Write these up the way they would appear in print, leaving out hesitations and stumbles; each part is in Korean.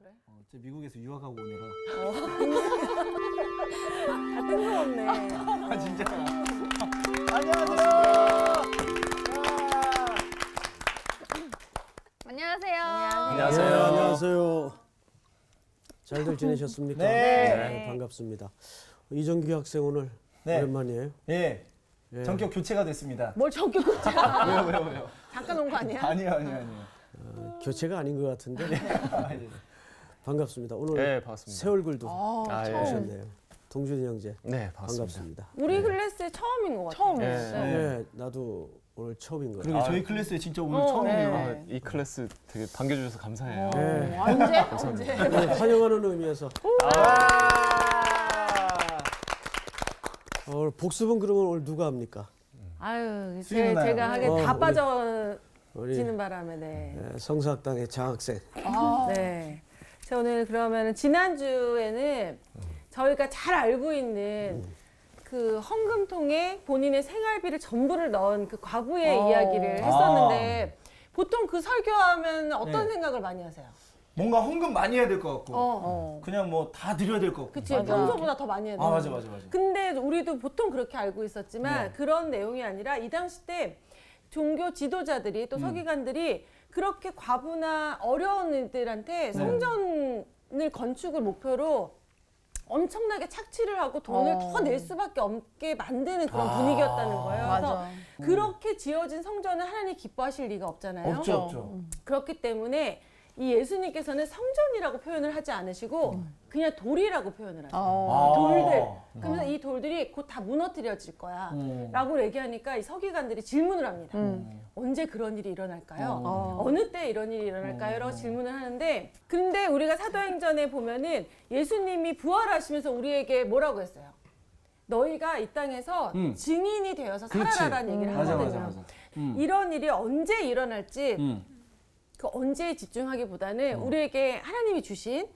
그래? 저 미국에서 유학하고 오느라. 아, 뜬금없네. 아, 진짜. 안녕하세요. 안녕하세요. 안녕하세요. 네, 안녕하세요. 잘들 지내셨습니까? 네. 반갑습니다. 이정규 학생 오늘 네. 오랜만이에요. 예. 예. 전격 교체가 됐습니다. 뭘 전격 교체야? 왜요? 잠깐 온 거 아니야? 아니요. 교체가 아닌 것 같은데 아, 예. 반갑습니다. 오늘 네, 반갑습니다. 새 얼굴도 아, 예. 오셨네요. 동준이 형제 네, 반갑습니다. 반갑습니다. 우리 클래스의 처음인 것 같아. 처음이었어요. 네. 네, 나도 오늘 처음인 거예요. 그리고 저희 클래스에 진짜 오늘 처음이에요. 네. 이 클래스 되게 반겨주셔서 감사해요. 네. 언제? 오늘 환영하는 의미에서 오늘 복습은 그러면 오늘 누가 합니까? 아유, 수희 누나요. 제가 하게 다 우리- 빠져지는 바람에 네. 네, 성사학당의 장학생. 네. 자, 오늘 그러면 지난주에는 저희가 잘 알고 있는 그 헌금통에 본인의 생활비를 전부를 넣은 그 과부의 이야기를 했었는데 보통 그 설교하면 어떤 네. 생각을 많이 하세요? 뭔가 헌금 많이 해야 될 것 같고 그냥 뭐 다 드려야 될 것 같고. 그치, 평소보다 더 많이 해야 돼. 맞아. 근데 우리도 보통 그렇게 알고 있었지만 네. 그런 내용이 아니라 이 당시 때 종교 지도자들이 또 서기관들이 그렇게 과부나 어려운 이들한테 성전을 건축을 목표로 엄청나게 착취를 하고 돈을 더 낼 수밖에 없게 만드는 그런 분위기였다는 거예요. 그래서 그렇게 지어진 성전을 하나님 기뻐하실 리가 없잖아요. 없죠. 그렇기 때문에 이 예수님께서는 성전이라고 표현을 하지 않으시고 그냥 돌이라고 표현을 하세요. 돌들. 그러면서 이 돌들이 곧 다 무너뜨려질 거야. 라고 얘기하니까 이 서기관들이 질문을 합니다. 언제 그런 일이 일어날까요? 어느 때 이런 일이 일어날까요? 라고 질문을 하는데 근데 우리가 사도행전에 보면은 예수님이 부활하시면서 우리에게 뭐라고 했어요? 너희가 이 땅에서 증인이 되어서 살아라라는 얘기를 하거든요. 맞아. 이런 일이 언제 일어날지 그 언제에 집중하기보다는 우리에게 하나님이 주신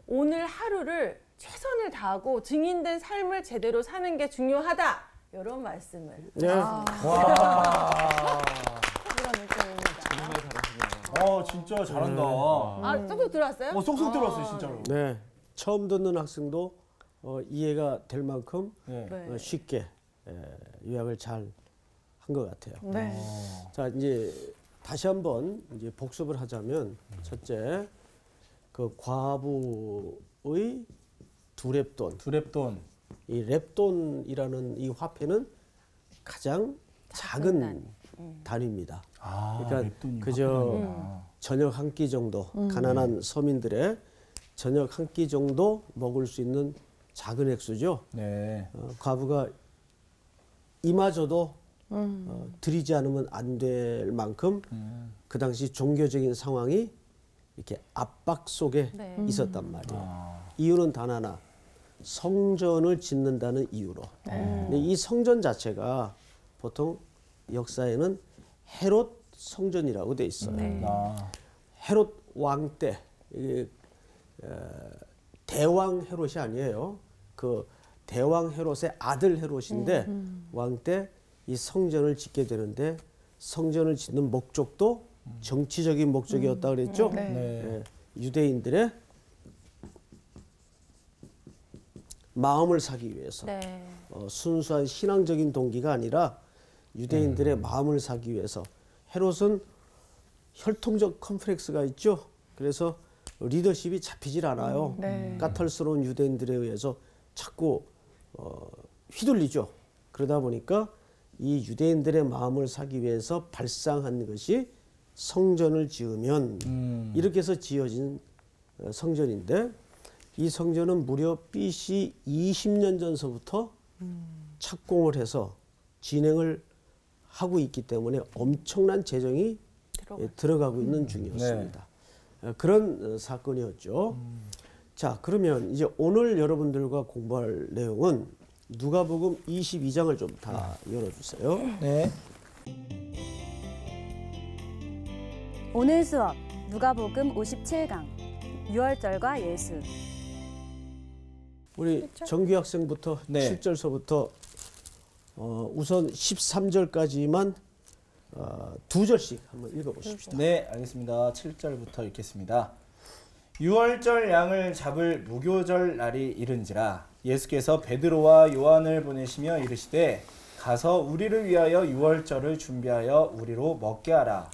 오늘 하루를 최선을 다하고 증인된 삶을 제대로 사는 게 중요하다. 이런 말씀을. 네. 와. 그런 느낌입니다. 정말 잘하시네요. 진짜 잘한다. 아, 쏙쏙 들어왔어요? 쏙쏙 들어왔어요, 진짜로. 네, 처음 듣는 학생도 이해가 될 만큼 네. 네. 쉽게 요약을 잘 한 것 같아요. 네. 자, 이제 다시 한번 이제 복습을 하자면 첫째, 그 과부의 두랩돈. 두랩돈. 이 랩돈이라는 이 화폐는 가장 작은 단위입니다. 그러니까 랩돈이 그저 화폐구나. 저녁 한 끼 정도 가난한 서민들의 저녁 한 끼 정도 먹을 수 있는 작은 액수죠. 네. 과부가 이마저도 드리지 않으면 안 될 만큼 그 당시 종교적인 상황이 이렇게 압박 속에 네. 있었단 말이에요. 이유는 단 하나, 성전을 짓는다는 이유로. 근데 이 성전 자체가 보통 역사에는 헤롯 성전이라고 돼 있어요. 헤롯 왕 때, 이게 대왕 헤롯이 아니에요. 그 대왕 헤롯의 아들 헤롯인데 왕 때 이 성전을 짓게 되는데 성전을 짓는 목적도 정치적인 목적이었다 그랬죠. 예, 유대인들의 마음을 사기 위해서 네. 순수한 신앙적인 동기가 아니라 유대인들의 마음을 사기 위해서 헤롯은 혈통적 컴플렉스가 있죠. 그래서 리더십이 잡히질 않아요. 까탈스러운 유대인들에 의해서 자꾸 휘둘리죠. 그러다 보니까 이 유대인들의 마음을 사기 위해서 발상한 것이 성전을 지으면 이렇게 해서 지어진 성전인데 이 성전은 무려 BC 20년 전서부터 착공을 해서 진행을 하고 있기 때문에 엄청난 재정이 들어가고 있는 중이었습니다. 그런 사건이었죠. 자, 그러면 이제 오늘 여러분들과 공부할 내용은 누가복음 22장을 좀 다 열어주세요. 네. 오늘 수업 누가복음 57강 유월절과 예수. 우리 정규 학생부터 네. 7절서부터 우선 13절까지만 두 절씩 한번 읽어보십시다. 네, 알겠습니다. 7절부터 읽겠습니다. 유월절 양을 잡을 무교절 날이 이른지라 예수께서 베드로와 요한을 보내시며 이르시되 가서 우리를 위하여 유월절을 준비하여 우리로 먹게 하라.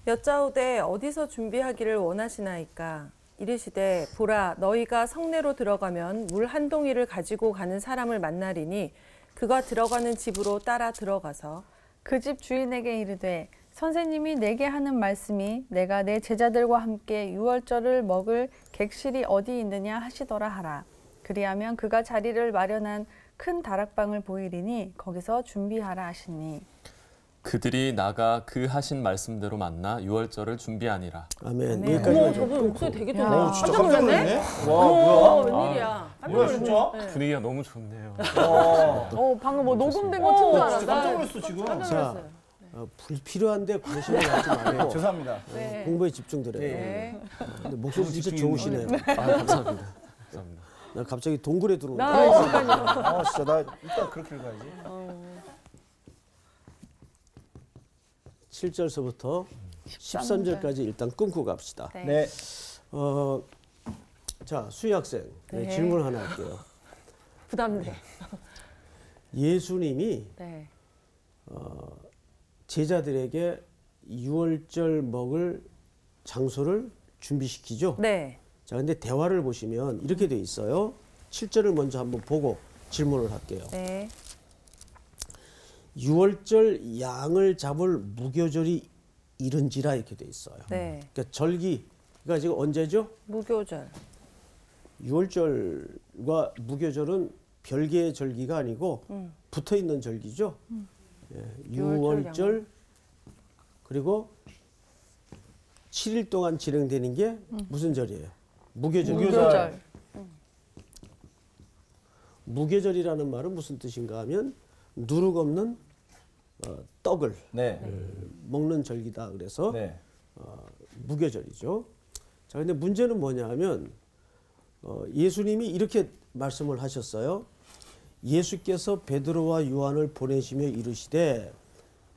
여짜오되 어디서 준비하기를 원하시나이까? 이르시되 보라 너희가 성내로 들어가면 물 한 동이를 가지고 가는 사람을 만나리니 그가 들어가는 집으로 따라 들어가서 그 집 주인에게 이르되 선생님이 내게 하는 말씀이 내가 내 제자들과 함께 유월절을 먹을 객실이 어디 있느냐 하시더라 하라. 그리하면 그가 자리를 마련한 큰 다락방을 보이리니 거기서 준비하라 하시니 그들이 나가 그 하신 말씀대로 만나 유월절을 준비하니라. 아멘. 어머 여기까지만 저분 목소리 되게 좋네. 진짜 깜짝 놀랐네. 와, 어머, 뭐야? 웬일이야. 깜짝 뭐야, 놀랐네. 진짜? 네. 분위기가 너무 좋네요. 방금 뭐 녹음된 거 튼 줄 진짜 알았다. 깜짝 놀랐어, 지금. 깜짝 자, 놀랐어요. 불필요한데 관심을 갖지 말고 죄송합니다. 네. 공부에 집중드려요. 네. 근데 목소리 진짜 좋으시네요. 아, 감사합니다. 감사합니다. 나 갑자기 동굴에 들어오네. 아, 진짜 나 이따 그렇게 읽어야지. 7절서부터 13절까지 일단 끊고 갑시다. 네. 네. 자, 수희 학생 네. 질문 하나 할게요. 부담돼. 예수님이 네. 제자들에게 유월절 먹을 장소를 준비시키죠. 네. 자, 근데 대화를 보시면 이렇게 돼 있어요. 7절을 먼저 한번 보고 질문을 할게요. 네. 유월절 양을 잡을 무교절이 이른지라 이렇게 돼 있어요. 네. 그러니까 절기가 지금 언제죠? 무교절. 유월절과 무교절은 별개의 절기가 아니고 붙어 있는 절기죠. 예, 유월절 그리고 7일 동안 진행되는 게 무슨 절이에요? 무교절이죠. 무교절. 무교절이라는 말은 무슨 뜻인가 하면 누룩 없는 떡을 네. 먹는 절기다. 그래서 네. 무교절이죠. 자, 근데 문제는 뭐냐 하면 예수님이 이렇게 말씀을 하셨어요. 예수께서 베드로와 요한을 보내시며 이르시되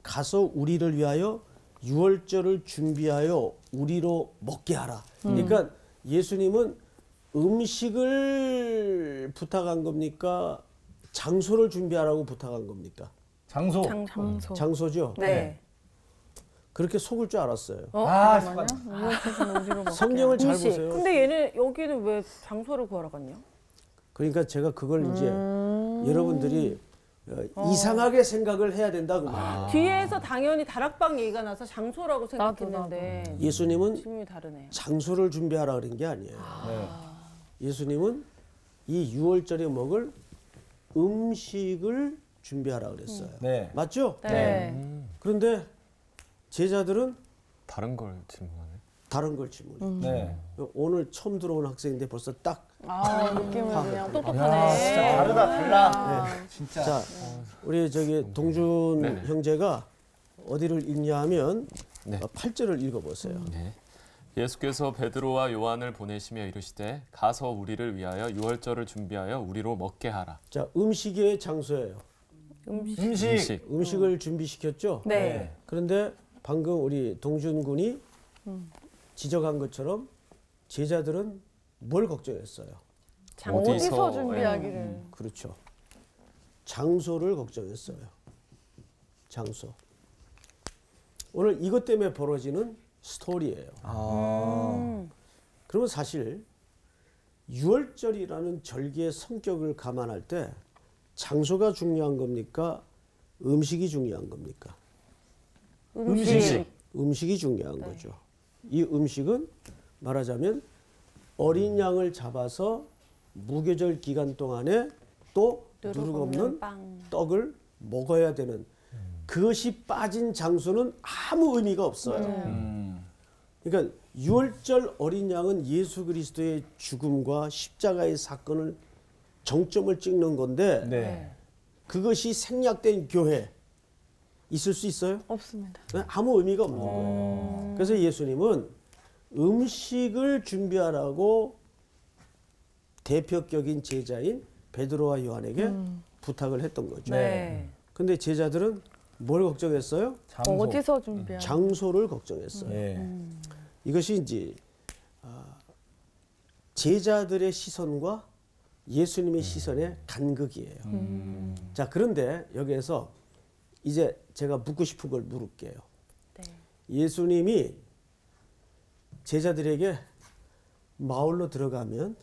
가서 우리를 위하여 유월절을 준비하여 우리로 먹게 하라. 그러니까 예수님은 음식을 부탁한 겁니까? 장소를 준비하라고 부탁한 겁니까? 장소. 장소. 장소죠. 네. 그렇게 속을 줄 알았어요. 아, 잠깐. 성경을 잘 음식. 보세요. 근데 얘는 여기는 왜 장소를 구하러 갔냐? 그러니까 제가 그걸 이제 여러분들이 이상하게 생각을 해야 된다 그 말이에요. 뒤에서 당연히 다락방 얘기가 나서 장소라고 생각했는데 예수님은 질문이 다르네. 장소를 준비하라 그런 게 아니에요. 예수님은 이 유월절에 먹을 음식을 준비하라 그랬어요. 네. 맞죠? 네. 그런데 제자들은 다른 걸 질문하네. 다른 걸 질문해요. 네. 오늘 처음 들어온 학생인데 벌써 딱 느낌은 그냥 야, 똑똑하네. 진짜 다르다, 달라. 진짜. 자, 우리 저기 동준 네네. 형제가 어디를 읽냐 하면 네. 8절을 읽어보세요. 네. 예수께서 베드로와 요한을 보내시며 이르시되 가서 우리를 위하여 유월절을 준비하여 우리로 먹게 하라. 자, 음식의 장소예요. 음식. 음식을 준비시켰죠. 네. 그런데 방금 우리 동준 군이 지적한 것처럼 제자들은 뭘 걱정했어요? 어디서 준비하기를. 그렇죠. 장소를 걱정했어요. 장소. 오늘 이것 때문에 벌어지는 스토리예요. 그러면 사실 유월절이라는 절기의 성격을 감안할 때 장소가 중요한 겁니까? 음식이 중요한 겁니까? 음식이 중요한 거죠. 이 음식은 말하자면 어린 양을 잡아서 무교절 기간 동안에 또 누룩 없는 떡을 먹어야 되는 그것이 빠진 장소는 아무 의미가 없어요. 그러니까 유월절 어린 양은 예수 그리스도의 죽음과 십자가의 사건을 정점을 찍는 건데 네. 그것이 생략된 교회 있을 수 있어요? 없습니다. 아무 의미가 없는 거예요. 그래서 예수님은 음식을 준비하라고 대표격인 제자인 베드로와 요한에게 부탁을 했던 거죠. 네. 근데 제자들은 뭘 걱정했어요? 장소. 어디서 준비하기? 장소를 걱정했어요. 네. 이것이 이제 제자들의 시선과 예수님의 시선의 간극이에요. 자, 그런데 여기에서 이제 제가 묻고 싶은 걸 물을게요. 네. 예수님이 제자들에게 마을로 들어가면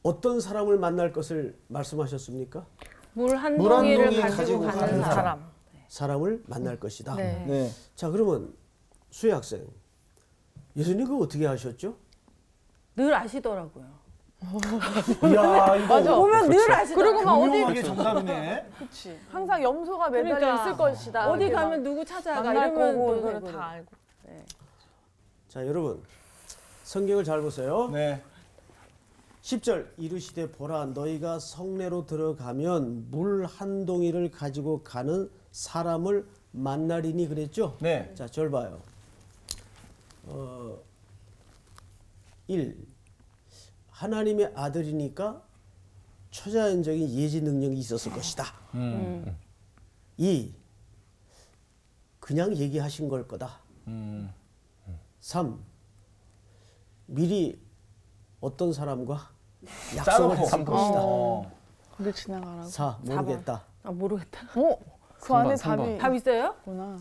어떤 사람을 만날 것을 말씀하셨습니까? 물 한 물한 동이를 동이 가지고 가는 사람. 사람을 만날 것이다. 네. 네. 자, 그러면 수혜 학생, 예수님 그거 어떻게 하셨죠? 늘 아시더라고요. 이야, 이거 맞아. 보면 늘 아시더라고요. 그리고 막 어디 유명하게 정답이네. 그치. 항상 염소가 매달려 그러니까 있을 것이다. 어디 이렇게 가면 막 누구 찾아가 만날 이러면 거고 또 이거를 되거든요. 다 알고. 자, 여러분 성경을 잘 보세요. 네. 10절 이르시되 보라 너희가 성내로 들어가면 물 한 동이를 가지고 가는 사람을 만나리니 그랬죠? 네. 자, 절 봐요. 1. 하나님의 아들이니까 초자연적인 예지 능력이 있었을 것이다. 2. 그냥 얘기하신 걸 거다. 3. 미리 어떤 사람과 약속을 짜놓고. 했을 것이다. 근데 지나가라고. 4. 모르겠다. 아 모르겠다. 그 안에 3번. 답이 답 있어요? 있구나.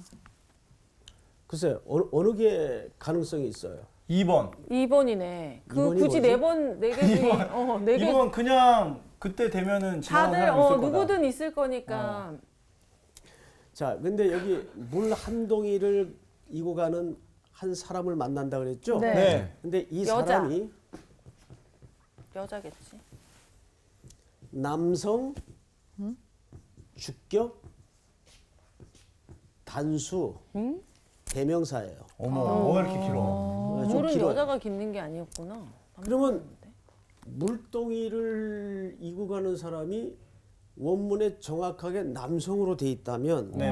글쎄 어느 게 가능성이 있어요? 2번. 2번이네. 그 이번이 굳이 뭐지? 4개 중에 4개 2번 그냥 그때 되면은 지나가는 다들 사람 있을 거다. 누구든 있을 거니까 자, 근데 여기 물 한 동이를 이고 가는 한 사람을 만난다 그랬죠? 네. 네. 근데 이 여자. 사람이 여자겠지. 남성, 주격, 단수, 대명사예요. 어머, 뭐가 이렇게 길어? 좀 물은 길어요. 여자가 깃는 게 아니었구나. 그러면 물동이를 이고 가는 사람이 원문에 정확하게 남성으로 돼 있다면 네.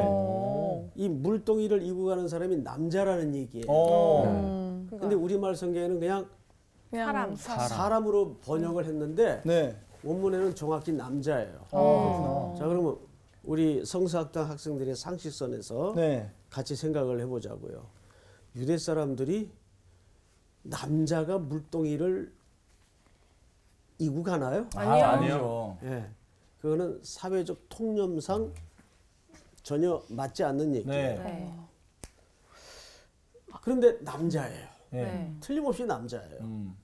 이 물동이를 이고 가는 사람이 남자라는 얘기예요. 그러니까 근데 우리말 성경에는 그냥 그냥 사람으로 번역을 했는데 네. 원문에는 정확히 남자예요. 그렇구나. 자, 그러면 우리 성서학당 학생들의 상식선에서 네. 같이 생각을 해보자고요. 유대 사람들이 남자가 물동이를 이고 가나요? 아니요. 아니죠. 예, 그거는 사회적 통념상 전혀 맞지 않는 얘기예요. 네. 네. 그런데 남자예요. 네. 네. 틀림없이 남자예요.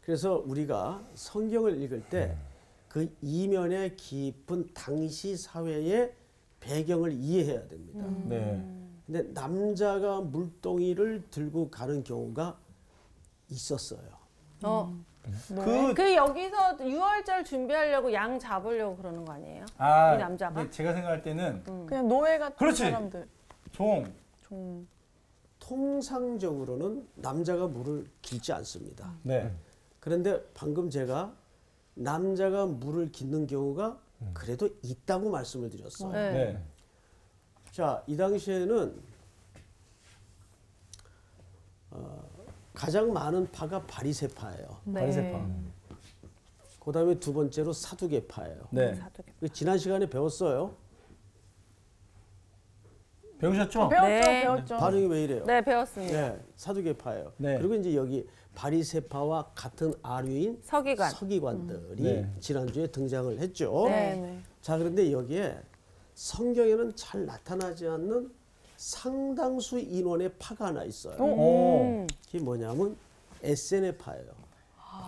그래서 우리가 성경을 읽을 때 그 이면에 깊은 당시 사회의 배경을 이해해야 됩니다. 네. 근데 남자가 물동이를 들고 가는 경우가 있었어요. 그 여기서 6월절 준비하려고 양 잡으려고 그러는 거 아니에요? 아, 이 남자가? 근데 제가 생각할 때는 그냥 노예 같은 그렇지. 사람들. 종. 좀 통상적으로는 남자가 물을 길지 않습니다. 네. 그런데 방금 제가 남자가 물을 깃는 경우가 그래도 있다고 말씀을 드렸어요. 네. 네. 자, 이 당시에는 가장 많은 파가 바리새파예요. 바리새파. 그 다음에 두 번째로 사두개파예요. 네. 지난 시간에 배웠어요. 배우셨죠? 배웠죠, 네. 배웠죠. 반응이 왜 이래요? 네, 배웠습니다. 네, 사두개파예요. 네. 그리고 이제 여기 바리새파와 같은 아류인 서기관. 서기관들이 네. 지난주에 등장을 했죠. 네, 네. 자, 그런데 여기에 성경에는 잘 나타나지 않는 상당수 인원의 파가 하나 있어요. 오. 그게 뭐냐면 SNF파예요.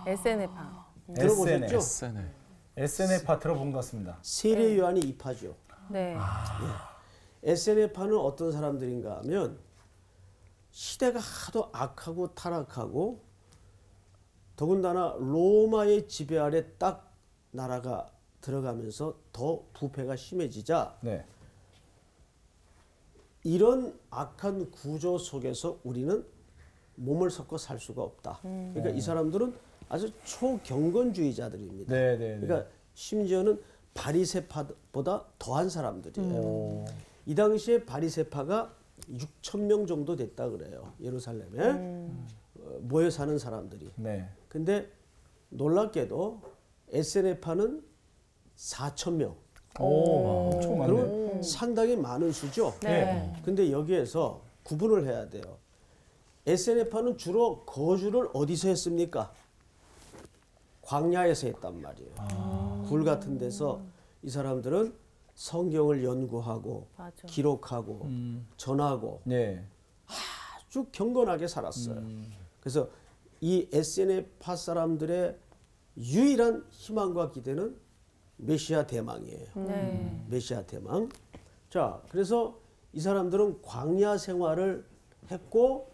SNF파. 들어보셨죠? SNL. SNF파 들어본 것 같습니다. 세례 요한이 이 파죠. 네. SNF파는 어떤 사람들인가 하면 시대가 하도 악하고 타락하고 더군다나 로마의 지배 아래 딱 나라가 들어가면서 더 부패가 심해지자 네. 이런 악한 구조 속에서 우리는 몸을 섞어 살 수가 없다. 그러니까 이 사람들은 아주 초경건주의자들입니다. 네, 네, 네. 그러니까 심지어는 바리새파보다 더한 사람들이에요. 이 당시에 바리새파가 6천 명 정도 됐다 그래요. 예루살렘에 모여 사는 사람들이. 네. 근데 놀랍게도 SNF파는 4천 명. 엄청 많네. 그러면 상당히 많은 수죠. 네. 근데 여기에서 구분을 해야 돼요. SNF파는 주로 거주를 어디서 했습니까? 광야에서 했단 말이에요. 굴 같은 데서 이 사람들은 성경을 연구하고 맞아. 기록하고 전하고 네. 아주 경건하게 살았어요. 그래서 이 SNF파 사람들의 유일한 희망과 기대는 메시아 대망이에요. 네. 메시아 대망. 자, 그래서 이 사람들은 광야 생활을 했고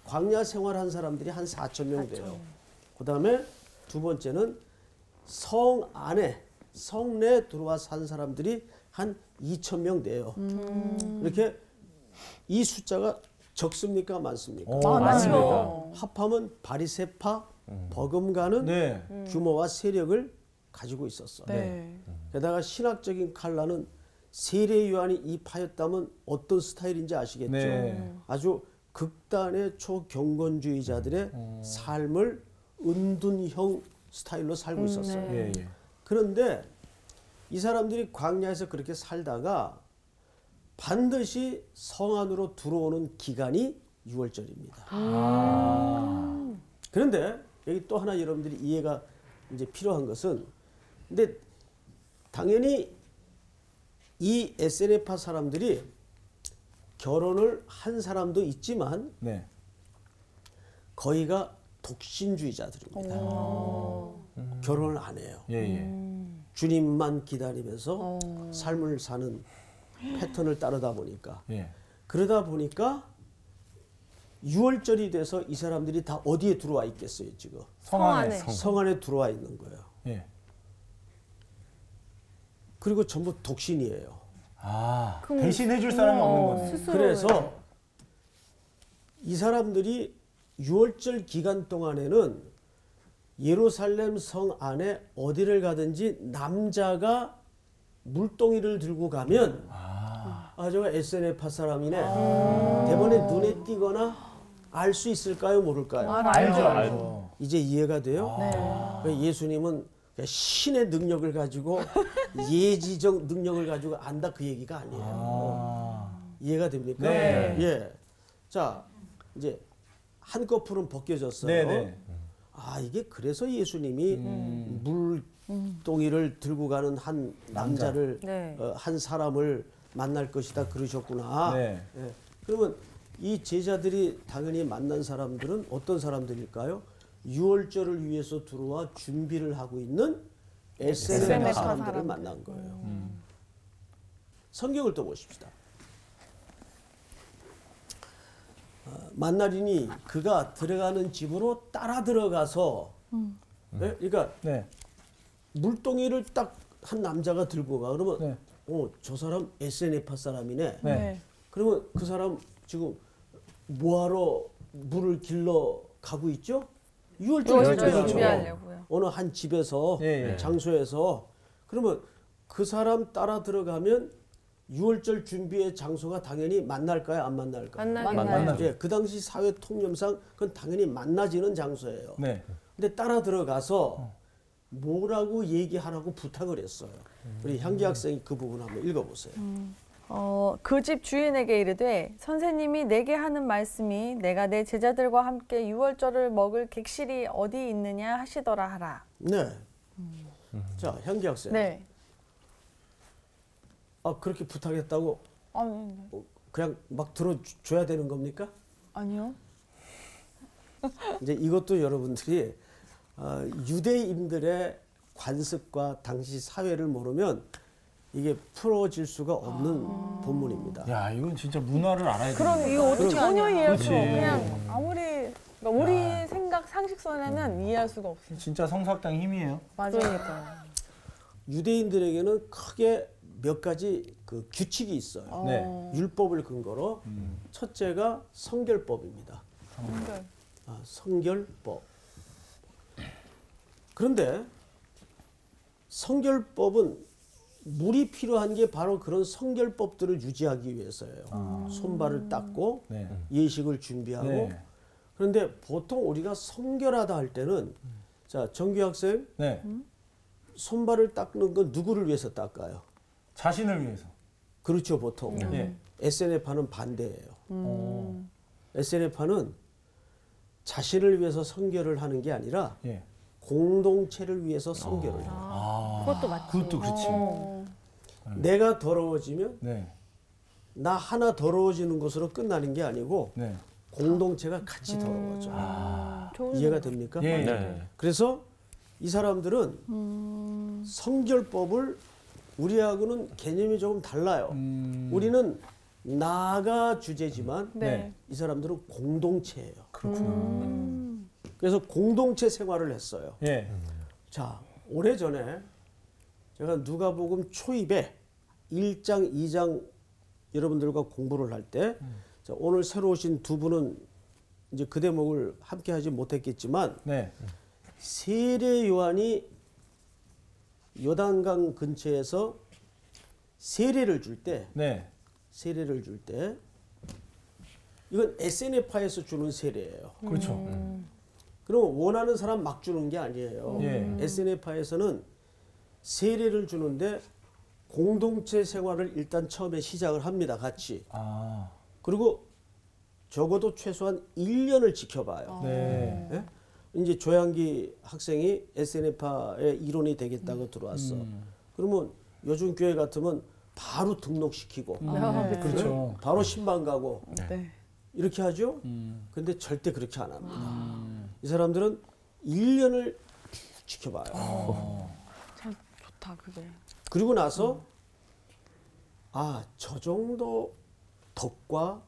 광야 생활한 사람들이 한 4천 명 돼요. 그다음에 두 번째는 성 안에 성내에 들어와 산 사람들이 한 2천 명 돼요. 이렇게 이 숫자가 적습니까 많습니까? 많죠. 합하면 바리새파 버금가는 네. 규모와 세력을 가지고 있었어. 네. 게다가 신학적인 칼라는 세례 요한이 이 파였다면 어떤 스타일인지 아시겠죠? 네. 아주 극단의 초경건주의자들의 삶을 은둔형 스타일로 살고 있었어요. 예, 예. 그런데 이 사람들이 광야에서 그렇게 살다가 반드시 성 안으로 들어오는 기간이 6월절입니다. 그런데 여기 또 하나 여러분들이 이해가 이제 필요한 것은 근데 당연히 이 SNF파 사람들이 결혼을 한 사람도 있지만 네. 거의가 독신주의자들입니다. 결혼을 안 해요. 예, 예. 주님만 기다리면서 삶을 사는 패턴을 따르다 보니까 예. 그러다 보니까 6월절이 돼서 이 사람들이 다 어디에 들어와 있겠어요 지금? 성 안에. 성 안에 들어와 있는 거예요. 예. 그리고 전부 독신이에요. 아, 대신해 줄 사람이 없는 거네. 그래서 이 사람들이 6월절 기간 동안에는 예루살렘 성 안에 어디를 가든지 남자가 물동이를 들고 가면 저거 SNF파 사람이네. 대번에 눈에 띄거나 알 수 있을까요? 모를까요? 알죠. 이제 이해가 돼요? 네. 예수님은 신의 능력을 가지고 예지적 능력을 가지고 안다 그 얘기가 아니에요. 이해가 됩니까? 네. 예. 자, 이제 한꺼풀은 벗겨졌어요. 네, 네. 이게 그래서 예수님이 물동이를 들고 가는 한 남자를 네. 한 사람을 만날 것이다 그러셨구나. 네. 예. 그러면 이 제자들이 당연히 만난 사람들은 어떤 사람들일까요? 6월절을 위해서 들어와 준비를 하고 있는 SNF파 사람들을 만난 거예요. 성경을 또 보십시다. 만나리니 그가 들어가는 집으로 따라 들어가서 네? 그러니까 네. 물동이를 딱 한 남자가 들고 가 그러면 네. 저 사람 SNF파 사람이네. 네. 그러면 그 사람 지금 뭐하러 물을 길러 가고 있죠? 6월절 준비하려고요. 어느 한 집에서 예, 예. 장소에서 그러면 그 사람 따라 들어가면 6월절 준비의 장소가 당연히 만날까요? 안 만날까요? 만나죠. 예, 그 당시 사회 통념상 그건 당연히 만나지는 장소예요. 네. 근데 따라 들어가서 뭐라고 얘기하라고 부탁을 했어요. 우리 향기 학생이 그 부분 한번 읽어보세요. 그 집 주인에게 이르되 선생님이 내게 하는 말씀이 내가 내 제자들과 함께 유월절을 먹을 객실이 어디 있느냐 하시더라 하라. 네. 자, 향기 학생. 네. 그렇게 부탁했다고 아니, 그냥 막 들어줘야 되는 겁니까? 아니요. 이제 이것도 여러분들이 유대인들의 관습과 당시 사회를 모르면 이게 풀어질 수가 없는 본문입니다. 야, 이건 진짜 문화를 알아야 그럼 되는 이거 어떻게 전혀 이해할 수 그렇지. 없어. 그냥 아무리 그러니까 우리 생각 상식선에는 이해할 수가 없어. 진짜 성사학당 힘이에요. 맞으니까. 유대인들에게는 크게 몇 가지 그 규칙이 있어요. 네. 율법을 근거로 첫째가 성결법입니다. 성결. 성결법. 그런데 성결법은 물이 필요한 게 바로 그런 성결법들을 유지하기 위해서예요. 손발을 닦고 네. 예식을 준비하고. 네. 그런데 보통 우리가 성결하다 할 때는 자, 정규 학생 네. 손발을 닦는 건 누구를 위해서 닦아요? 자신을 위해서. 그렇죠, 보통. 예. SNF파는 반대예요. SNF파는 자신을 위해서 성결을 하는 게 아니라 예. 공동체를 위해서 성결을 해요. 그것도 맞지. 그것도 그렇지. 내가 더러워지면 네. 나 하나 더러워지는 것으로 끝나는 게 아니고 네. 공동체가 같이 더러워져. 좋은 이해가 됩니까? 예. 네. 그래서 이 사람들은 성결법을 우리하고는 개념이 조금 달라요. 우리는 나가 주제지만 네. 이 사람들은 공동체예요. 그렇구나. 그래서 공동체 생활을 했어요. 예. 자, 오래전에 제가 누가복음 초입에 1장, 2장 여러분들과 공부를 할 때 오늘 새로 오신 두 분은 이제 그 대목을 함께 하지 못했겠지만 네. 세례 요한이 요단강 근처에서 세례를 줄 때 네. 이건 SNF에서 주는 세례예요. 그렇죠. 그럼 원하는 사람 막 주는 게 아니에요. 예. SNF에서는 세례를 주는데 공동체 생활을 일단 처음에 시작을 합니다. 같이. 아. 그리고 적어도 최소한 1년을 지켜봐요. 네. 예? 이제 조양기 학생이 SNF의 일원이 되겠다고 들어왔어. 그러면 요즘 교회 같으면 바로 등록시키고 그렇죠. 바로 신방 가고 네. 이렇게 하죠. 근데 절대 그렇게 안 합니다. 이 사람들은 1년을 지켜봐요. 참 좋다 그게. 그리고 나서 저 정도 덕과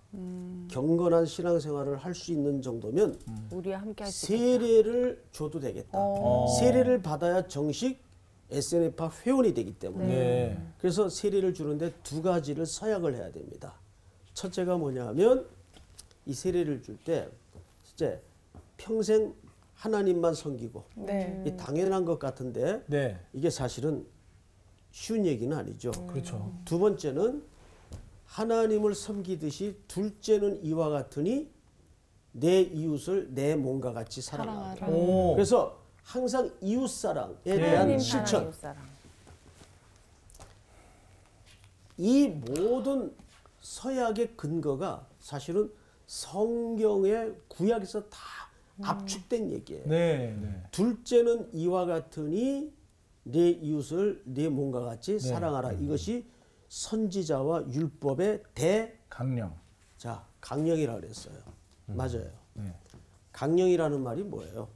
경건한 신앙생활을 할 수 있는 정도면 우리와 함께 할 수 있겠다. 세례를 줘도 되겠다. 세례를 받아야 정식 SNF파 회원이 되기 때문에 네. 그래서 세례를 주는데 두 가지를 서약을 해야 됩니다. 첫째가 뭐냐면 이 세례를 줄 때 진짜 평생 하나님만 섬기고 네. 이 당연한 것 같은데 네. 이게 사실은 쉬운 얘기는 아니죠. 그렇죠. 두 번째는 하나님을 섬기듯이 둘째는 이와 같으니 내 이웃을 내 몸과 같이 사랑하라. 오. 그래서 항상 이웃 사랑에 대한 하나님 실천. 사랑, 이웃 사랑. 이 모든 서약의 근거가 사실은 성경의 구약에서 다 압축된 얘기예요. 네. 네. 둘째는 이와 같으니 내 이웃을 내 몸과 같이 사랑하라. 이것이 선지자와 율법의 강령. 강령이라고 그랬어요. 맞아요. 네. 강령이라는 말이 뭐예요?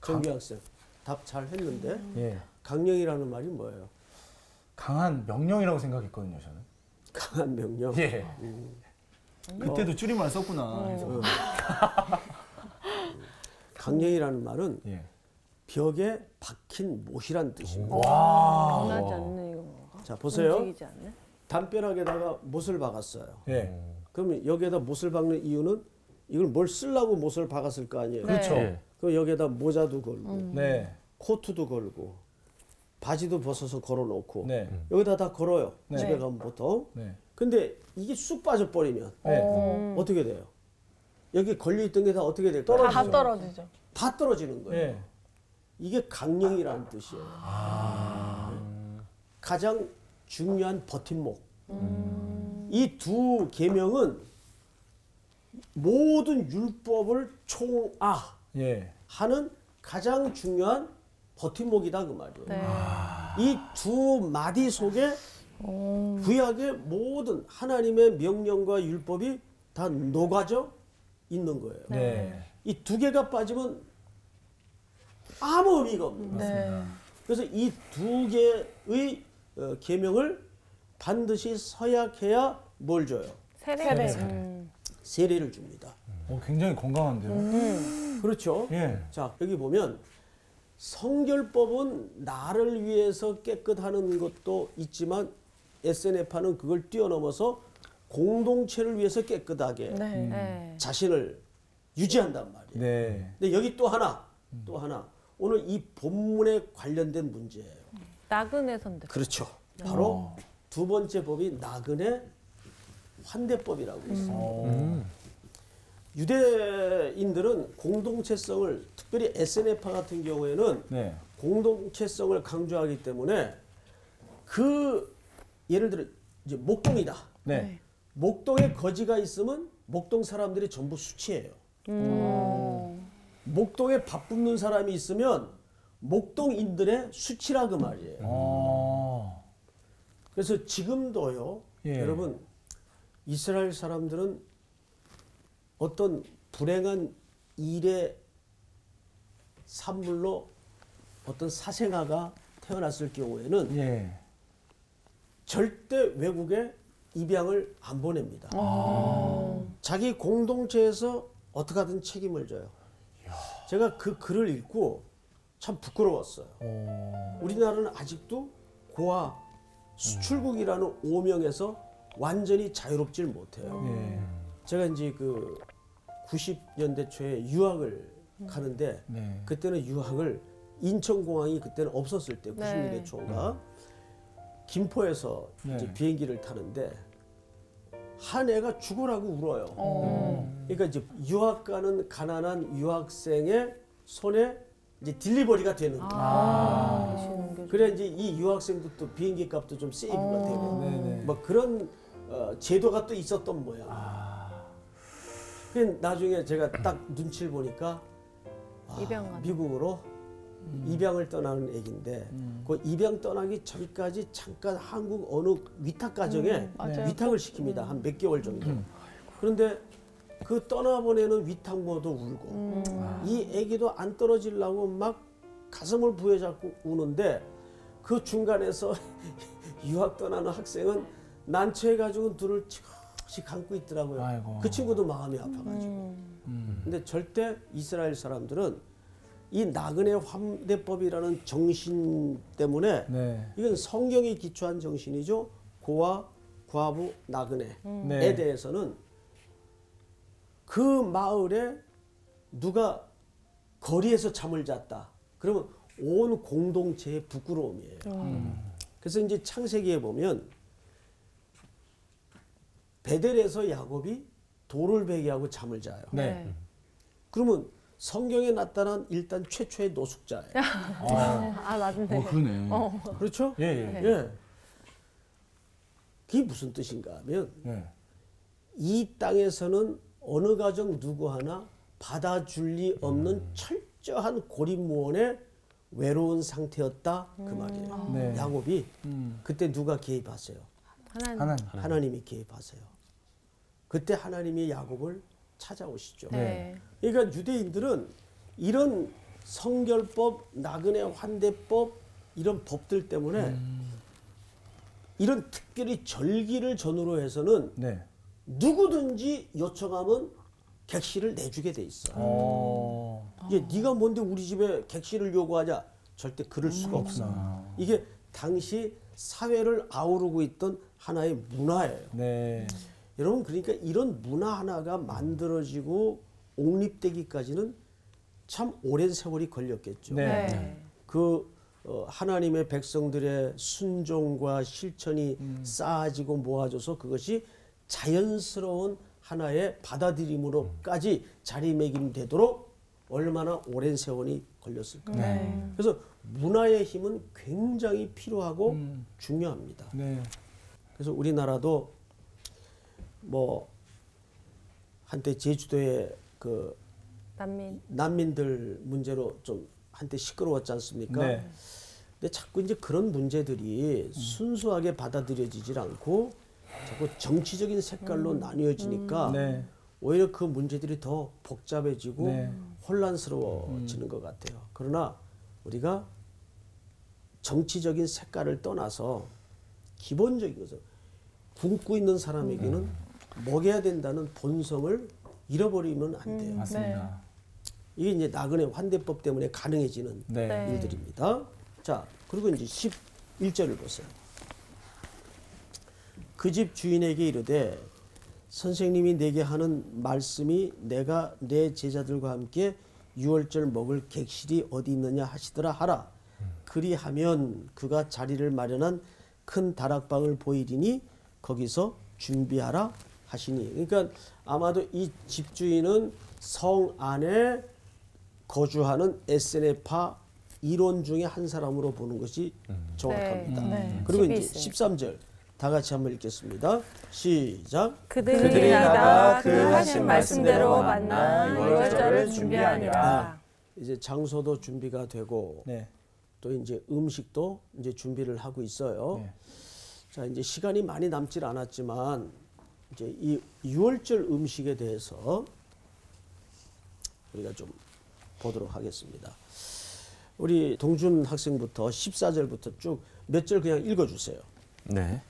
정규 학생 답 잘 했는데 예. 강령이라는 말이 뭐예요? 강한 명령이라고 생각했거든요, 저는. 강한 명령. 예. 그때도 줄임말 썼구나. 그래서. 강령이라는 말은 예. 벽에 박힌 못이란 뜻입니다. 와. 변하지 않는 이거 뭐. 자 보세요. 움직이지 않는? 담벼락에다가 못을 박았어요. 예. 그러면 여기에다 못을 박는 이유는 이걸 뭘 쓰려고 못을 박았을 거 아니에요. 그렇죠. 네. 그럼 여기에다 모자도 걸고 네. 코트도 걸고 바지도 벗어서 걸어놓고 네. 여기다 다 걸어요. 네. 집에 가면 보통. 네. 근데 이게 쑥 빠져버리면 네. 어떻게 돼요? 여기 걸려있던 게 다 어떻게 될까요? 다 떨어지죠. 다 떨어지는 거예요. 네. 이게 강령이라는 뜻이에요. 가장 중요한 버팀목. 이 두 계명은 모든 율법을 총아하는 예. 가장 중요한 버팀목이다 그 말이에요. 네. 이 두 마디 속에 구약의 모든 하나님의 명령과 율법이 다 녹아져 있는 거예요. 네. 이 두 개가 빠지면 아무 의미가 없는 거예요. 네. 그래서 이 두 개의 계명을 반드시 서약해야 뭘 줘요? 세례. 세례를 줍니다. 굉장히 건강한데요. 그렇죠? 예. 자, 여기 보면 성결법은 나를 위해서 깨끗하는 것도 있지만 SNF파는 그걸 뛰어넘어서 공동체를 위해서 깨끗하게 네. 네. 자신을 유지한단 말이에요. 네. 근데 여기 또 하나 오늘 이 본문에 관련된 문제예요. 나그네 선들. 그렇죠. 바로 두 번째 법이 나그네 환대법이라고 있어요. 유대인들은 공동체성을 특별히 SNF파 같은 경우에는 네. 공동체성을 강조하기 때문에 예를 들어 이제 목동이다. 네. 목동에 거지가 있으면 목동 사람들이 전부 수치예요. 목동에 밥 굽는 사람이 있으면 목동인들의 수치라 그 말이에요. 그래서 지금도요. 예. 여러분 이스라엘 사람들은 어떤 불행한 일의 산물로 어떤 사생아가 태어났을 경우에는 예. 절대 외국에 입양을 안 보냅니다. 자기 공동체에서 어떻게 하든 책임을 져요. 제가 그 글을 읽고 참 부끄러웠어요. 우리나라는 아직도 고아 수출국이라는 오명에서 완전히 자유롭질 못해요. 예. 제가 이제 그 90년대 초에 유학을 가는데 네. 그때는 유학을 인천공항이 그때는 없었을 때 90년대 네. 초가 김포에서 네. 이제 비행기를 타는데 한 애가 죽으라고 울어요. 그러니까 이제 유학 가는 가난한 유학생의 손에 이제 딜리버리가 되는 거예요. 그래 이제 이 유학생도 또 비행기 값도 좀 세이브가 되고 네네. 뭐 그런 제도가 또 있었던 모양. 그 나중에 제가 딱 눈치를 보니까 입양하는. 미국으로 입양을 떠나는 애기인데 그 입양 떠나기 전까지 잠깐 한국 어느 위탁 가정에 맞아요. 위탁을 시킵니다. 한 몇 개월 정도. 그런데 그 떠나보내는 위탁모도 울고 이 애기도 안 떨어지려고 막 가슴을 부여잡고 우는데 그 중간에서 유학 떠나는 학생은 난처해가지고 둘을 치고씩 감고 있더라고요. 아이고. 그 친구도 마음이 아파가지고. 근데 절대 이스라엘 사람들은 이 나그네 환대법이라는 정신 때문에 네. 이건 성경에 기초한 정신이죠. 고아, 과부, 나그네에 네. 대해서는 그 마을에 누가 거리에서 잠을 잤다. 그러면 온 공동체의 부끄러움이에요. 그래서 이제 창세기에 보면 베델에서 야곱이 돌을 베개하고 잠을 자요. 네. 그러면 성경에 나타난 일단 최초의 노숙자예요. 아 맞네. 그러네. 그렇죠? 예, 예. 예. 그게 무슨 뜻인가 하면 예. 이 땅에서는 어느 가정 누구 하나 받아줄 리 없는 철저한 고립무원의 외로운 상태였다 그 말이에요. 네. 야곱이 그때 누가 개입하세요? 하나님. 하나님이 개입하세요. 그때 하나님이 야곱을 찾아오시죠. 네. 그러니까 유대인들은 이런 성결법, 나그네 환대법 이런 법들 때문에 이런 특별히 절기를 전후로 해서는 네. 누구든지 요청하면 객실을 내주게 돼 있어. 이게 네가 뭔데 우리 집에 객실을 요구하냐? 절대 그럴 수가 없어. 이게 당시 사회를 아우르고 있던 하나의 문화예요. 네. 여러분 그러니까 이런 문화 하나가 만들어지고 옥립되기까지는 참 오랜 세월이 걸렸겠죠. 네. 네. 그 하나님의 백성들의 순종과 실천이 쌓아지고 모아져서 그것이 자연스러운 하나의 받아들임으로까지 자리매김되도록 얼마나 오랜 세월이 걸렸을까요? 네. 그래서 문화의 힘은 굉장히 필요하고 중요합니다. 네. 그래서 우리나라도 뭐 한때 제주도에 그 난민들 문제로 좀 한때 시끄러웠지 않습니까? 네. 근데 자꾸 이제 그런 문제들이 순수하게 받아들여지질 않고 자꾸 정치적인 색깔로 나뉘어지니까 네. 오히려 그 문제들이 더 복잡해지고 네. 혼란스러워지는 것 같아요. 그러나 우리가 정치적인 색깔을 떠나서 기본적인 것은 굶고 있는 사람에게는 먹여야 된다는 본성을 잃어버리면 안 돼요. 맞습니다. 이게 이제 나그네 환대법 때문에 가능해지는 네. 네. 일들입니다. 자, 그리고 이제 11절을 보세요. 그 집 주인에게 이르되 선생님이 내게 하는 말씀이 내가 내 제자들과 함께 유월절 먹을 객실이 어디 있느냐 하시더라 하라. 그리하면 그가 자리를 마련한 큰 다락방을 보이리니 거기서 준비하라 하시니. 그러니까 아마도 이 집주인은 성 안에 거주하는 에세네파 일원 중에 한 사람으로 보는 것이 정확합니다. 네. 그리고 집이 이제 있으니까. 13절 다 같이 한번 읽겠습니다. 시작. 그들이 나가 그 하신 말씀대로 만나 유월절을 준비하니라. 이제 장소도 준비가 되고 네. 또 이제 음식도 이제 준비를 하고 있어요. 네. 자, 이제 시간이 많이 남질 않았지만 이제 이 유월절 음식에 대해서 우리가 좀 보도록 하겠습니다. 우리 동준 학생부터 14절부터 쭉 몇 절 그냥 읽어주세요. 네.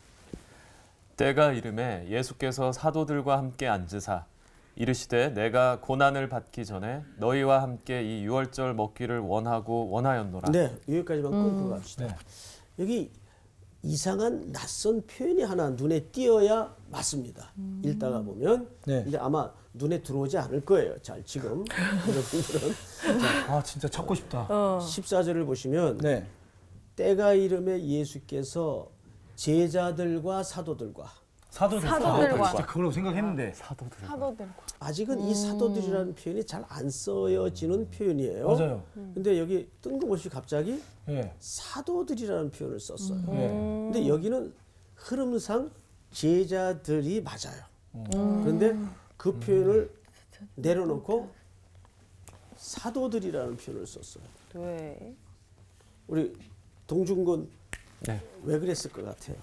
때가 이름에 예수께서 사도들과 함께 앉으사 이르시되 내가 고난을 받기 전에 너희와 함께 이 유월절 먹기를 원하였노라. 네, 여기까지만 끊고 갑시다. 네. 여기 이상한 낯선 표현이 하나 눈에 띄어야 맞습니다. 읽다가 보면 네. 이제 아마 눈에 들어오지 않을 거예요. 잘 지금 여러분들은 아 진짜 찾고 싶다. 14절을 보시면 네. 때가 이름에 예수께서 제자들과 사도들과 사도들과. 진짜 그걸로 생각했는데. 사도들과. 아직은 이 사도들이라는 표현이 잘 안 쓰여지는 표현이에요. 맞아요. 근데 여기 뜬금없이 갑자기 네. 사도들이라는 표현을 썼어요. 네. 근데 여기는 흐름상 제자들이 맞아요. 그런데 그 표현을 내려놓고 사도들이라는 표현을 썼어요. 왜? 우리 동준군 네. 왜 그랬을 것 같아요?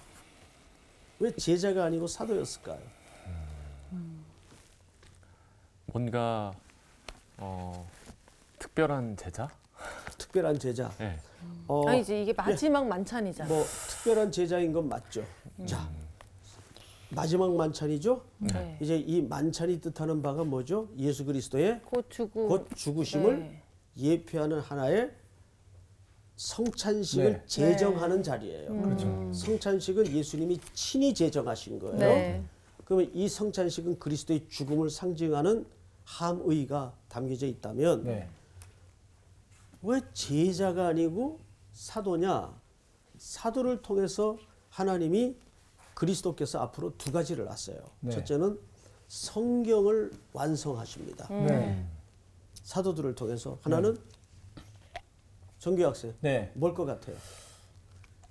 왜 제자가 아니고 사도였을까요? 뭔가 특별한 제자? 특별한 제자. 네. 아니지 이게 마지막 만찬이잖아. 뭐 특별한 제자인 건 맞죠. 자, 마지막 만찬이죠. 네. 이제 이 만찬이 뜻하는 바가 뭐죠? 예수 그리스도의 곧 주고. 곧 죽으심을 네. 예표하는 하나의 성찬식을 네. 제정하는 자리예요. 그렇죠. 성찬식은 예수님이 친히 제정하신 거예요. 네. 그러면 이 성찬식은 그리스도의 죽음을 상징하는 함의가 담겨져 있다면 네. 왜 제자가 아니고 사도냐? 사도를 통해서 하나님이 그리스도께서 앞으로 두 가지를 놨어요. 네. 첫째는 성경을 완성하십니다. 네. 사도들을 통해서 하나는 정규학생 네. 뭘 것 같아요?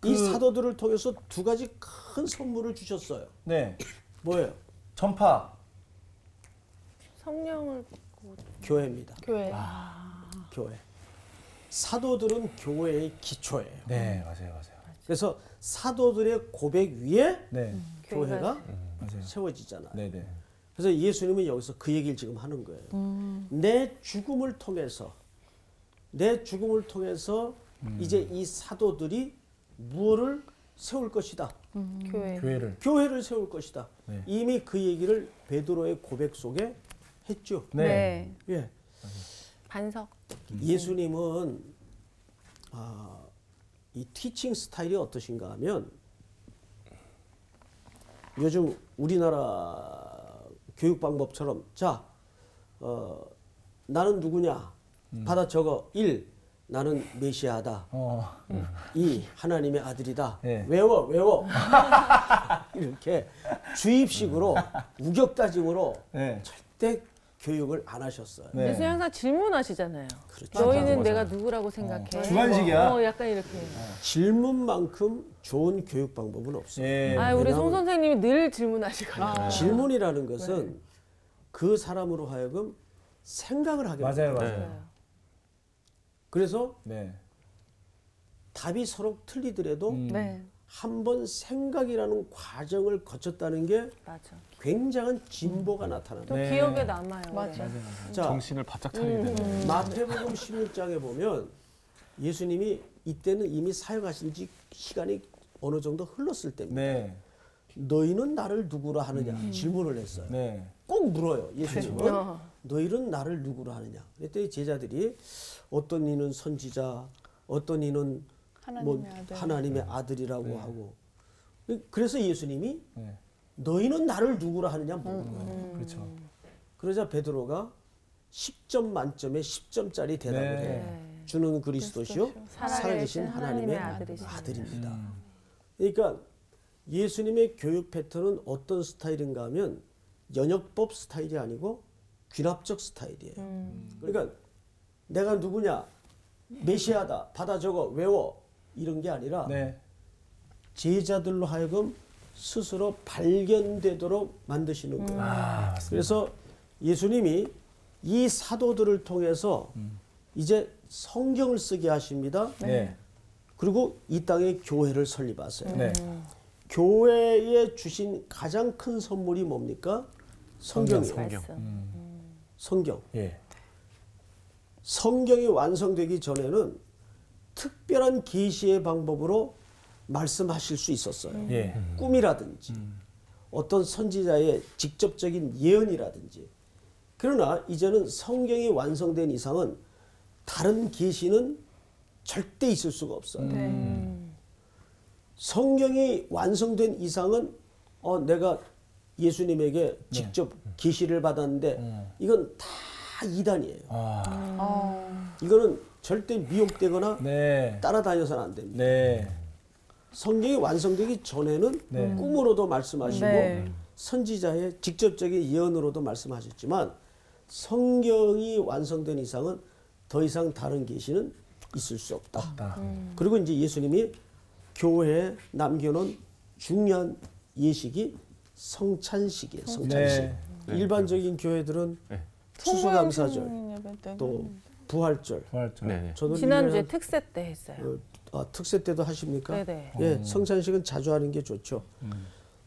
이 사도들을 통해서 두 가지 큰 선물을 주셨어요. 네. 뭐예요? 전파. 성령을 교회입니다. 교회. 교회. 사도들은 교회의 기초예요. 네, 맞아요. 그래서 사도들의 고백 위에 네. 교회가 맞아요. 세워지잖아요. 네, 네. 그래서 예수님은 여기서 그 얘기를 지금 하는 거예요. 내 죽음을 통해서 이제 이 사도들이 무엇을 세울 것이다. 교회. 교회를. 교회를 세울 것이다. 네. 이미 그 얘기를 베드로의 고백 속에 했죠. 네. 예. 반석. 예수님은 이 티칭 스타일이 어떠신가 하면 요즘 우리나라 교육 방법처럼 자, 나는 누구냐? 받아 적어. 1. 나는 메시아다. 2. 하나님의 아들이다. 네. 외워. 이렇게 주입식으로 우격다짐으로 네. 절대 교육을 안 하셨어요. 네. 예수님 항상 질문하시잖아요. 그렇죠. 너희는 맞아. 내가 누구라고 생각해? 주관식이야. 약간 이렇게. 질문만큼 좋은 교육 방법은 없어요. 예. 아, 우리 왜냐하면 송 선생님이 늘 질문하시거든요. 질문이라는 것은 그 사람으로 하여금 생각을 하게 맞아요, 만들어요. 맞아요. 그래서 네. 답이 서로 틀리더라도 네. 한번 생각이라는 과정을 거쳤다는 게 맞아. 굉장한 진보가 나타납니다. 또 네. 기억에 남아요. 맞아. 오래. 자, 정신을 바짝 차리게 되는. 마태복음 16장에 보면 예수님이 이때는 이미 사역하신 지 시간이 어느 정도 흘렀을 때입니다. 네. 너희는 나를 누구라 하느냐 질문을 했어요. 네. 꼭 물어요. 예수님은 어. 너희는 나를 누구라 하느냐. 그랬더니 제자들이 어떤 이는 선지자, 어떤 이는 뭐 하나님의 아들. 하나님의 아들이라고 하고. 그래서 예수님이 네. 너희는 나를 누구라 하느냐 물은 거예요. 그렇죠. 그러자 베드로가 10점 만점에 10점짜리 대답을 네. 해요. 주는 그리스도시요 살아계신 하나님의 아들이십니다. 아들입니다. 그러니까 예수님의 교육 패턴은 어떤 스타일인가 하면 연역법 스타일이 아니고 귀납적 스타일이에요. 그러니까 내가 누구냐, 메시아다, 받아 적어, 외워 이런 게 아니라 네. 제자들로 하여금 스스로 발견되도록 만드시는 거예요. 그래서 예수님이 이 사도들을 통해서 이제 성경을 쓰게 하십니다. 네. 그리고 이 땅에 교회를 설립하세요. 네. 교회에 주신 가장 큰 선물이 뭡니까? 성경이에요. 성경. 예. 성경이 완성되기 전에는 특별한 계시의 방법으로 말씀하실 수 있었어요. 예. 꿈이라든지 어떤 선지자의 직접적인 예언이라든지. 그러나 이제는 성경이 완성된 이상은 다른 계시는 절대 있을 수가 없어요. 성경이 완성된 이상은 내가 예수님에게 직접 계시를 받았는데 이건 다 이단이에요. 이거는 절대 미혹되거나 네. 따라다녀서는 안 됩니다. 네. 성경이 완성되기 전에는 네. 꿈으로도 말씀하시고 네. 선지자의 직접적인 예언으로도 말씀하셨지만 성경이 완성된 이상은 더 이상 다른 계시는 있을 수 없다. 그리고 이제 예수님이 교회에 남겨놓은 중요한 예식이 성찬식이에요. 성찬식. 네. 일반적인 교회들은 네. 추수감사절, 또 부활절. 네. 저는 지난주에 1년에 특세 때 했어요. 특세 때도 하십니까? 네네. 예, 성찬식은 자주 하는 게 좋죠.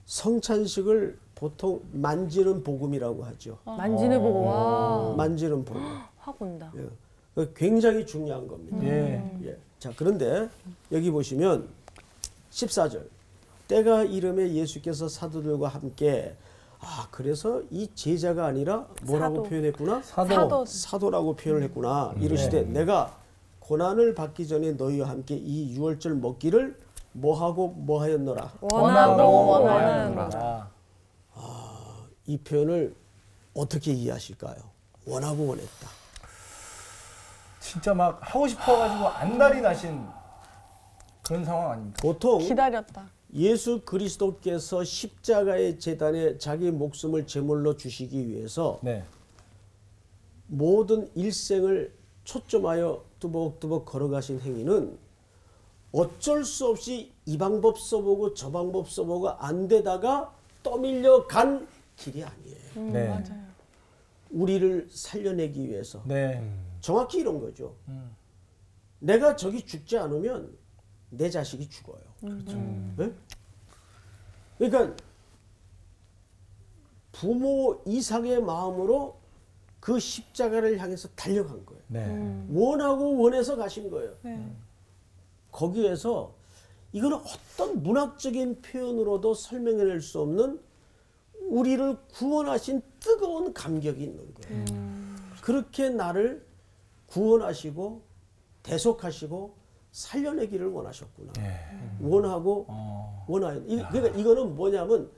성찬식을 보통 만지는 복음이라고 하죠. 만지는 보고 와. 만지는 복음. 확 온다. 예. 굉장히 중요한 겁니다. 예. 자, 그런데 여기 보시면 14절. 때가 이름에 예수께서 사도들과 함께 그래서 이 제자가 아니라 뭐라고 사도. 표현했구나? 사도. 사도라고 표현을 했구나. 이르시되 내가 고난을 받기 전에 너희와 함께 이 유월절 먹기를 뭐하고 뭐하였노라. 원하고 원하였노라. 이 표현을 어떻게 이해하실까요? 원하고 원했다. 진짜 막 하고 싶어가지고 안달이 나신 그런 상황 아닙니까? 보통 기다렸다. 예수 그리스도께서 십자가의 제단에 자기 목숨을 제물로 주시기 위해서 네. 모든 일생을 초점하여 뚜벅뚜벅 걸어가신 행위는 어쩔 수 없이 이 방법 써보고 저 방법 써보고 안 되다가 떠밀려 간 길이 아니에요. 네. 맞아요. 우리를 살려내기 위해서. 네. 정확히 이런 거죠. 내가 저기 죽지 않으면 내 자식이 죽어요. 네? 그러니까 부모 이상의 마음으로 그 십자가를 향해서 달려간 거예요. 네. 원하고 원해서 가신 거예요. 네. 거기에서 이거는 어떤 문학적인 표현으로도 설명해낼 수 없는 우리를 구원하신 뜨거운 감격이 있는 거예요. 그렇게 나를 구원하시고 대속하시고 살려내기를 원하셨구나. 원하고 원하여. 그러니까 이거는 뭐냐면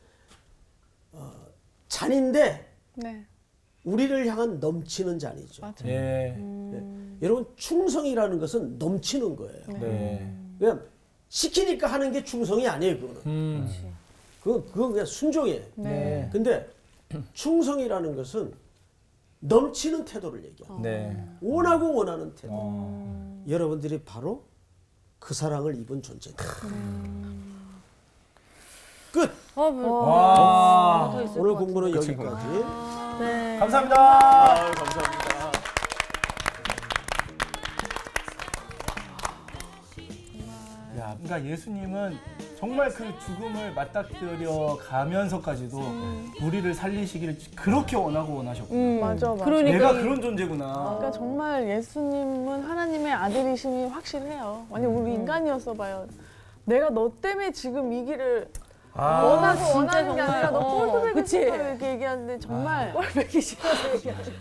잔인데 네. 우리를 향한 넘치는 잔이죠. 맞아요. 예. 여러분 충성이라는 것은 넘치는 거예요. 네. 그냥 시키니까 하는 게 충성이 아니에요. 그거는. 그건 그냥 순종이에요. 네. 근데 충성이라는 것은 넘치는 태도를 얘기해요. 네. 원하고 원하는 태도. 여러분들이 바로 그 사랑을 입은 존재다. 끝. 와. 더 있을 오늘 것 공부는 끝인 여기까지. 네. 감사합니다. 감사합니다. 야, 그러니까 예수님은 정말 그 죽음을 맞닥뜨려 가면서까지도 우리를 살리시기를 그렇게 원하고 원하셨고. 맞아. 그러니까 내가 이- 그런 존재구나. 그러니까 정말 예수님은 하나님의 아들이심이 확실해요. 아니 우리 인간이었어 봐요. 내가 너 때문에 지금 이 길을 원하고 진짜 원하는 게 정말. 아니라 너 꼴보기 그치? 싶어 이렇게 얘기하는데 정말 꼴보기 싫어서 얘기하지.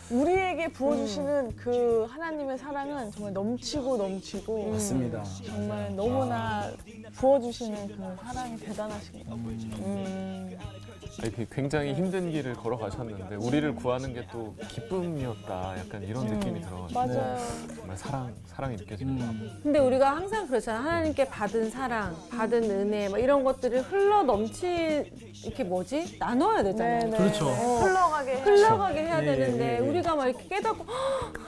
우리에게 부어주시는 그 하나님의 사랑은 정말 넘치고 넘치고 맞습니다. 정말 너무나 부어주시는 그 사랑이 대단하신 것 같아요. 이렇게 굉장히 힘든 길을 걸어가셨는데 우리를 구하는 게 또 기쁨이었다. 약간 이런 느낌이 들어가지고 맞아요. 정말 사랑이 느껴집니다. 근데 우리가 항상 그렇잖아. 하나님께 받은 사랑, 받은 은혜, 막 이런 것들을 흘러 넘치 이렇게 뭐지? 나눠야 되잖아요. 네네. 그렇죠. 흘러가지고 흘러가게 해야 예, 되는데 예, 예. 우리가 막 이렇게 깨닫고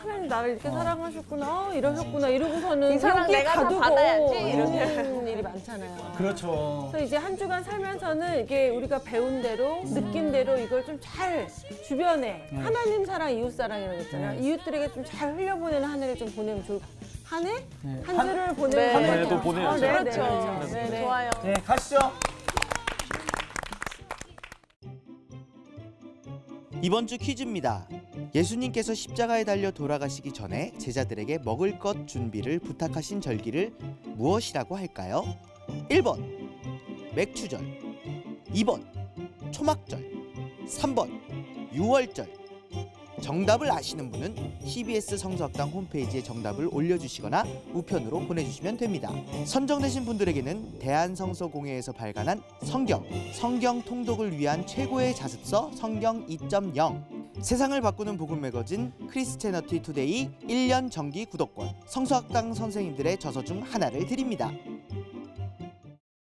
하나님 나를 이렇게 사랑하셨구나 이러셨구나 이러고서는 이 사랑 여기에 내가 다 가두고 받아야지, 있는 일이 많잖아요. 그렇죠. 그래서 이제 한 주간 살면서는 이게 우리가 배운 대로 느낀 대로 이걸 좀 잘 주변에 하나님 사랑 이웃 사랑이라고 했잖아요. 이웃들에게 좀 잘 흘려보내는 한 해를 좀 보내면 좋을 것 같아요. 한 해? 한 주를 보내는 한 해도 것 같아요. 보내야죠. 네, 그렇죠. 네, 네. 좋아요. 네, 가시죠. 이번 주 퀴즈입니다. 예수님께서 십자가에 달려 돌아가시기 전에 제자들에게 먹을 것 준비를 부탁하신 절기를 무엇이라고 할까요? 1번 맥추절, 2번 초막절, 3번 유월절. 정답을 아시는 분은 CBS 성서학당 홈페이지에 정답을 올려주시거나 우편으로 보내주시면 됩니다. 선정되신 분들에게는 대한성서공회에서 발간한 성경 통독을 위한 최고의 자습서 성경 2.0, 세상을 바꾸는 복음 매거진 크리스채너티 투데이 1년 정기 구독권, 성서학당 선생님들의 저서 중 하나를 드립니다.